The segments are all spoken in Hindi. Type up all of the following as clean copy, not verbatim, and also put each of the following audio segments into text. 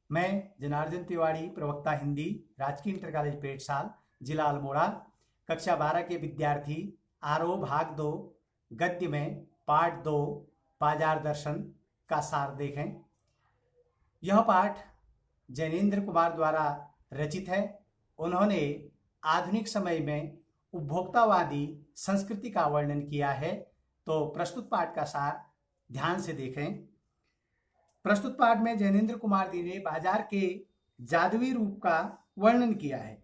मैं जनार्दन तिवारी, प्रवक्ता हिंदी, राजकीय इंटर कॉलेज पेटसाल, जिला अल्मोड़ा, कक्षा 12 के विद्यार्थी। आरोह भाग 2 गद्य में पाठ 2 बाजार दर्शन का सार देखें। यह पाठ जैनेन्द्र कुमार द्वारा रचित है। उन्होंने आधुनिक समय में उपभोक्तावादी संस्कृति का वर्णन किया है। तो प्रस्तुत पाठ का सार ध्यान से देखें। प्रस्तुत पाठ में जैनेन्द्र कुमार जी ने बाजार के जादुई रूप का वर्णन किया है।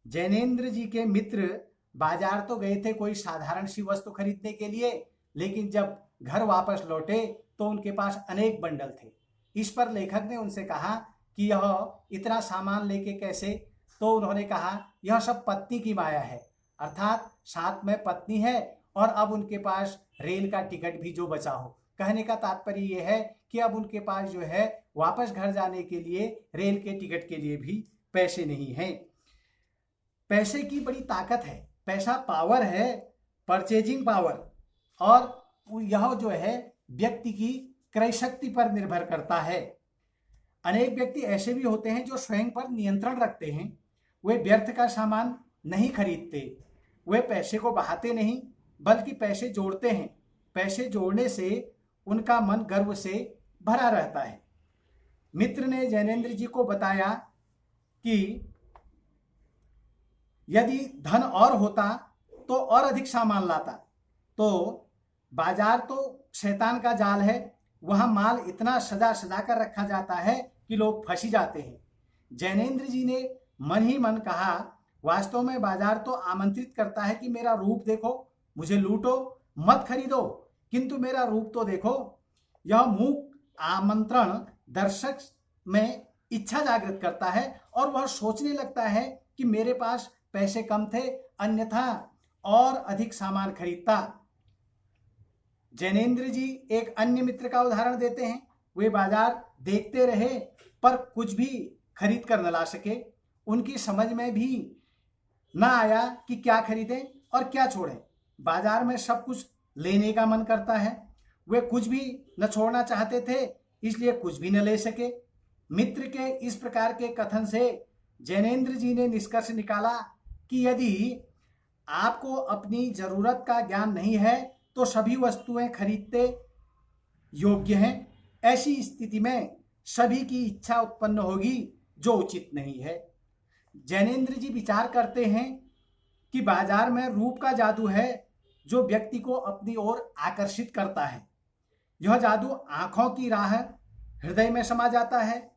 जैनेन्द्र जी के मित्र बाजार तो गए थे कोई साधारण सी वस्तु खरीदने के लिए, लेकिन जब घर वापस लौटे तो उनके पास अनेक बंडल थे। इस पर लेखक ने उनसे कहा कि यह इतना सामान लेके कैसे? तो उन्होंने कहा यह सब पत्नी की माया है, अर्थात साथ में पत्नी है और अब उनके पास रेल का टिकट भी जो बचा हो। कहने का तात्पर्य यह है कि अब उनके पास जो है वापस घर जाने के लिए रेल के टिकट के लिए भी पैसे नहीं हैं। पैसे की बड़ी ताकत है, पैसा पावर है, परचेजिंग पावर, और यह जो है व्यक्ति की क्रय शक्ति पर निर्भर करता है। अनेक व्यक्ति ऐसे भी होते हैं जो स्वयं पर नियंत्रण रखते हैं। वे व्यर्थ का सामान नहीं खरीदते, वे पैसे को बहाते नहीं बल्कि पैसे जोड़ते हैं। पैसे जोड़ने से उनका मन गर्व से भरा रहता है। मित्र ने जैनेन्द्र जी को बताया कि यदि धन और होता तो और अधिक सामान लाता। तो बाजार तो शैतान का जाल है, वहां माल इतना सजा सजा कर रखा जाता है कि लोग फंसी जाते हैं। जैनेन्द्र जी ने मन ही मन कहा, वास्तव में बाजार तो आमंत्रित करता है कि मेरा रूप देखो, मुझे लूटो, मत खरीदो, किंतु मेरा रूप तो देखो। यह मूक आमंत्रण दर्शक में इच्छा जागृत करता है और वह सोचने लगता है कि मेरे पास पैसे कम थे, अन्यथा और अधिक सामान खरीदता। जैनेन्द्र जी एक अन्य मित्र का उदाहरण देते हैं। वे बाजार देखते रहे पर कुछ भी खरीद कर न ला सके। उनकी समझ में भी ना आया कि क्या खरीदें और क्या छोड़ें। बाजार में सब कुछ लेने का मन करता है, वे कुछ भी न छोड़ना चाहते थे, इसलिए कुछ भी न ले सके। मित्र के इस प्रकार के कथन से जैनेन्द्र जी ने निष्कर्ष निकाला कि यदि आपको अपनी जरूरत का ज्ञान नहीं है तो सभी वस्तुएं खरीदते योग्य हैं। ऐसी स्थिति में सभी की इच्छा उत्पन्न होगी जो उचित नहीं है। जैनेन्द्र जी विचार करते हैं कि बाजार में रूप का जादू है जो व्यक्ति को अपनी ओर आकर्षित करता है। यह जादू आंखों की राह हृदय में समा जाता है।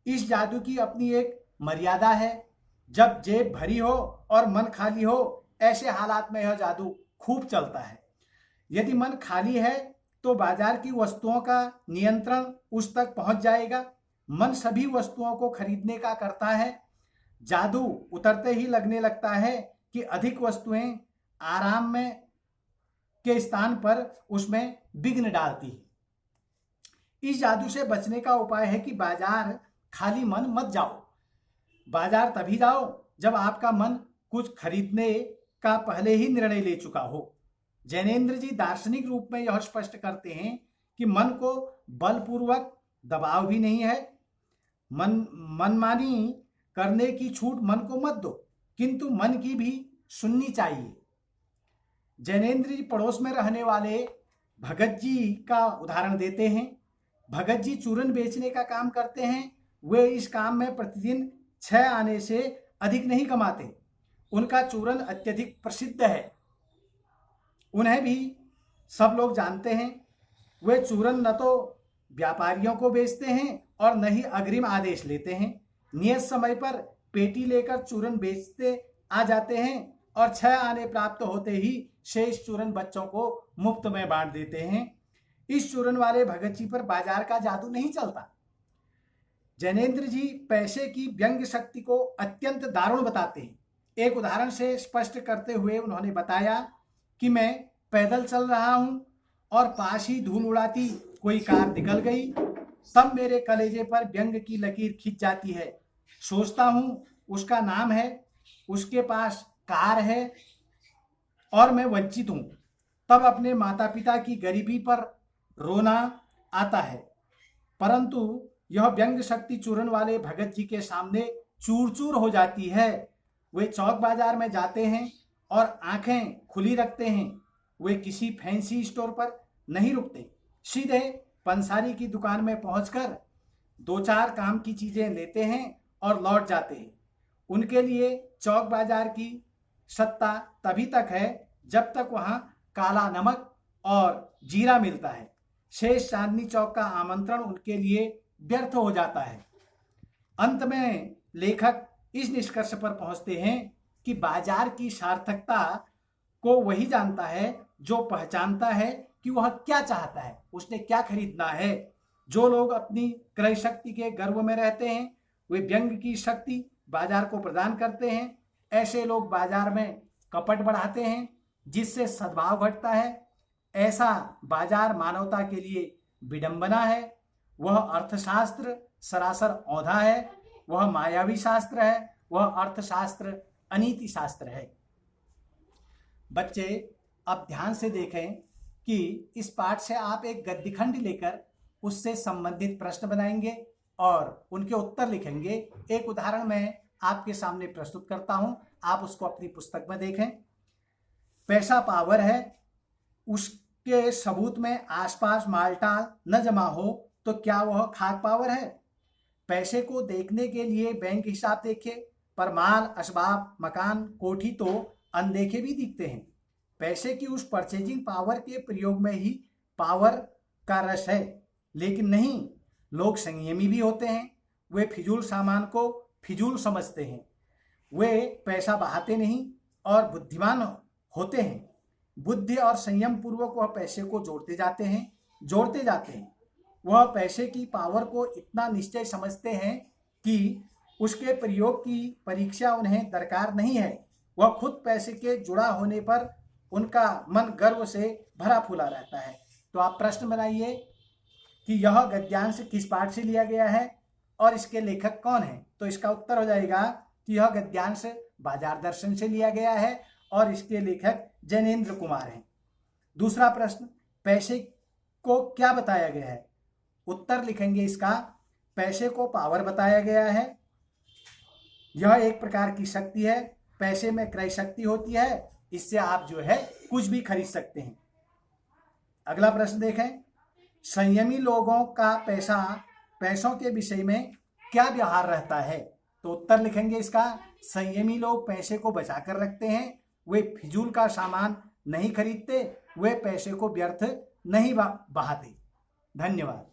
इस जादू की अपनी एक मर्यादा है। जब जेब भरी हो और मन खाली हो, ऐसे हालात में यह जादू खूब चलता है। यदि मन खाली है तो बाजार की वस्तुओं का नियंत्रण उस तक पहुंच जाएगा। मन सभी वस्तुओं को खरीदने का करता है। जादू उतरते ही लगने लगता है कि अधिक वस्तुएं आराम में के स्थान पर उसमें विघ्न डालती है। इस जादू से बचने का उपाय है कि बाजार खाली मन मत जाओ। बाजार तभी जाओ जब आपका मन कुछ खरीदने का पहले ही निर्णय ले चुका हो। जैनेन्द्र जी दार्शनिक रूप में यह स्पष्ट करते हैं कि मन को बलपूर्वक दबाव भी नहीं है। मनमानी करने की छूट मन को मत दो, किंतु मन की भी सुननी चाहिए। जैनेन्द्र जी पड़ोस में रहने वाले भगत जी का उदाहरण देते हैं। भगत जी चूरन बेचने का काम करते हैं। वे इस काम में प्रतिदिन 6 आने से अधिक नहीं कमाते। उनका चूरन अत्यधिक प्रसिद्ध है, उन्हें भी सब लोग जानते हैं। वे चूरन न तो व्यापारियों को बेचते हैं और न ही अग्रिम आदेश लेते हैं। नियत समय पर पेटी लेकर चूरन बेचते आ जाते हैं और 6 आने प्राप्त होते ही शेष चूरन बच्चों को मुफ्त में बांट देते हैं। इस चूरन वाले भगत जी पर बाजार का जादू नहीं चलता। जैनेन्द्र जी पैसे की व्यंग्य शक्ति को अत्यंत दारुण बताते हैं। एक उदाहरण से स्पष्ट करते हुए उन्होंने बताया कि मैं पैदल चल रहा हूं और पास ही धूल उड़ाती कोई कार निकल गई, तब मेरे कलेजे पर व्यंग की लकीर खिंच जाती है। सोचता हूं उसका नाम है, उसके पास कार है और मैं वंचित हूं। तब अपने माता पिता की गरीबी पर रोना आता है, परंतु यह व्यंग शक्ति चूरन वाले भगत जी के सामने चूर चूर हो जाती है। वे चौक बाजार में जाते हैं और आंखें खुली रखते हैं। वे किसी फैंसी स्टोर पर नहीं रुकते, सीधे पंसारी की दुकान में पहुंचकर 2-4 काम की चीजें लेते हैं और लौट जाते हैं। उनके लिए चौक बाजार की सत्ता तभी तक है जब तक वहां काला नमक और जीरा मिलता है। शेष चांदनी चौक का आमंत्रण उनके लिए व्यर्थ हो जाता है। अंत में लेखक इस निष्कर्ष पर पहुंचते हैं कि बाजार की सार्थकता को वही जानता है जो पहचानता है कि वह क्या चाहता है, उसने क्या खरीदना है। जो लोग अपनी क्रय शक्ति के गर्व में रहते हैं वे व्यंग की शक्ति बाजार को प्रदान करते हैं। ऐसे लोग बाजार में कपट बढ़ाते हैं जिससे सद्भाव घटता है। ऐसा बाजार मानवता के लिए विडंबना है। वह अर्थशास्त्र सरासर औंधा है, वह मायावी शास्त्र है, वह अर्थशास्त्र अनीति शास्त्र है। बच्चे अब ध्यान से देखें कि इस पाठ से आप एक गद्यखंड लेकर उससे संबंधित प्रश्न बनाएंगे और उनके उत्तर लिखेंगे। एक उदाहरण मैं आपके सामने प्रस्तुत करता हूं, आप उसको अपनी पुस्तक में देखें। पैसा पावर है, उसके सबूत में आसपास मालटाल न जमा हो तो क्या वह खाक पावर है? पैसे को देखने के लिए बैंक हिसाब देखे पर माल, असबाब, मकान, कोठी तो अनदेखे भी दिखते हैं। पैसे की उस परचेजिंग पावर के प्रयोग में ही पावर का रस है। लेकिन नहीं, लोग संयमी भी होते हैं। वे फिजूल सामान को फिजूल समझते हैं। वे पैसा बहाते नहीं और बुद्धिमान होते हैं। बुद्धि और संयम पूर्वक वह पैसे को जोड़ते जाते हैं। वह पैसे की पावर को इतना निश्चय समझते हैं कि उसके प्रयोग की परीक्षा उन्हें दरकार नहीं है। वह खुद पैसे के जुड़ा होने पर उनका मन गर्व से भरा फूला रहता है। तो आप प्रश्न बनाइए कि यह गद्यांश किस पाठ से लिया गया है और इसके लेखक कौन है। तो इसका उत्तर हो जाएगा कि यह गद्यांश बाजार दर्शन से लिया गया है और इसके लेखक जैनेन्द्र कुमार हैं। दूसरा प्रश्न, पैसे को क्या बताया गया है? उत्तर लिखेंगे इसका, पैसे को पावर बताया गया है। यह एक प्रकार की शक्ति है। पैसे में क्रय शक्ति होती है, इससे आप जो है कुछ भी खरीद सकते हैं। अगला प्रश्न देखें, संयमी लोगों का पैसों के विषय में क्या व्यवहार रहता है? तो उत्तर लिखेंगे इसका, संयमी लोग पैसे को बचा कर रखते हैं। वे फिजूल का सामान नहीं खरीदते, वे पैसे को व्यर्थ नहीं बहाते। धन्यवाद।